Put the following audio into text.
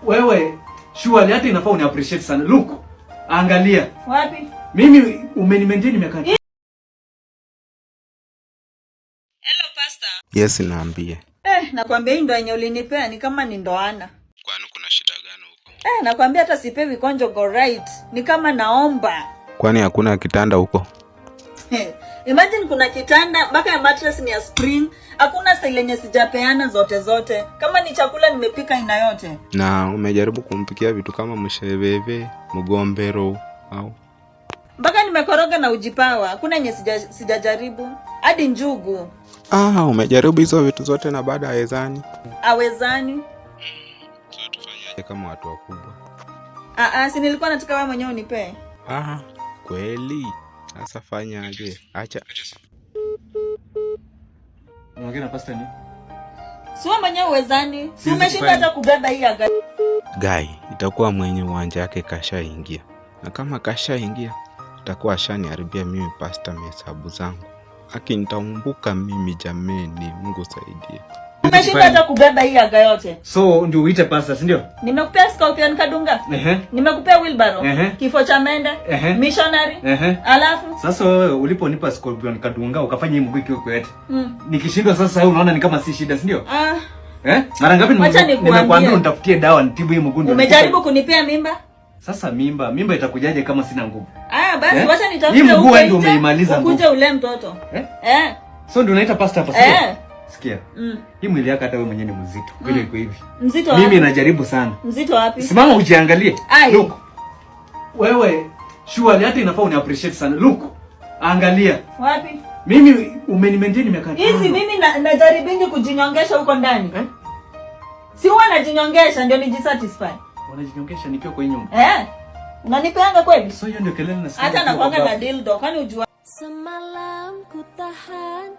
Wewe surely hata inafaa uni appreciate sana. Look, angalia. Wapi? Mimi umeni-maintain miaka. Hello pastor. Yes, naambie. Nakwambia hii ndo yenye ulinipea ni kama ni ndoana. Kwani kuna shida gani huko? Nakwambia hata sipewi konjo go right. Ni kama naomba. Kwani hakuna kitanda huko? Imagine kuna kitanda, mpaka ya mattress ni ya spring. Hakuna style yenye sijapeana zote. Kama ni chakula nimepika ina yote. Na umejaribu kumpikia vitu kama msheveve, mgombero au? Mpaka nimekoroga na ujipawa. Hakuna yenye sijajaribu. Hadi njugu. Umejaribu hizo vitu zote na baada hawezani? Hawezani. Sasa tufanyaje kama watu wakubwa? Si nilikuwa nataka wewe mwenyewe unipe. Kweli. Sasa fanyaje? Acha. Unaongea na pastor ni? Si wewe mwenyewe uwezani. Si umeshinda hata kubeba hii aga. Guy, itakuwa mwenye uwanja wake kashaingia. Na kama kashaingia, itakuwa ashaniharibia mimi pastor hesabu zangu. Haki nitaumbuka mimi jameni, Mungu saidie. Umeshinda hata kubeba hii aga yote. So ndio uite pastor, si ndio? Nimekupea scorpion kadunga. Nimekupea wheelbarrow. Kifo cha mende. Missionary. Alafu sasa wewe uliponipa scorpion kadunga ukafanya hii mguu ikiwa kwete. Nikishindwa sasa wewe unaona ni kama si shida, si ndio? Mara ngapi nimekuambia nitafutie dawa nitibu hii mguu ndio. Umejaribu kunipea mimba? Sasa mimba itakujaje kama sina nguvu? Basi wacha nitafute huko. Hii mguu ndio umeimaliza nguvu. Ukuje ule mtoto. So ndio unaita pastor hapa sio? Sikia. Hii mwili yako hata wewe mwenyewe ni mzito. Vile iko hivi. Mzito wapi? Mimi najaribu sana. Mzito wapi? Simama ujiangalie. Look. Wewe surely hata inafaa uni appreciate sana. Look. Angalia. Wapi? Mimi umeni-maintain miaka. Hizi mimi najaribingi kujinyongesha huko ndani. Si huwa najinyongesha ndio nijisatisfy. Unajinyongesha nikiwa kwa nyumba. Unanipeanga kweli? So hiyo ndio kelele nasikia. Hata nakwanga na dildo kwani ujua. Semalam ku tahan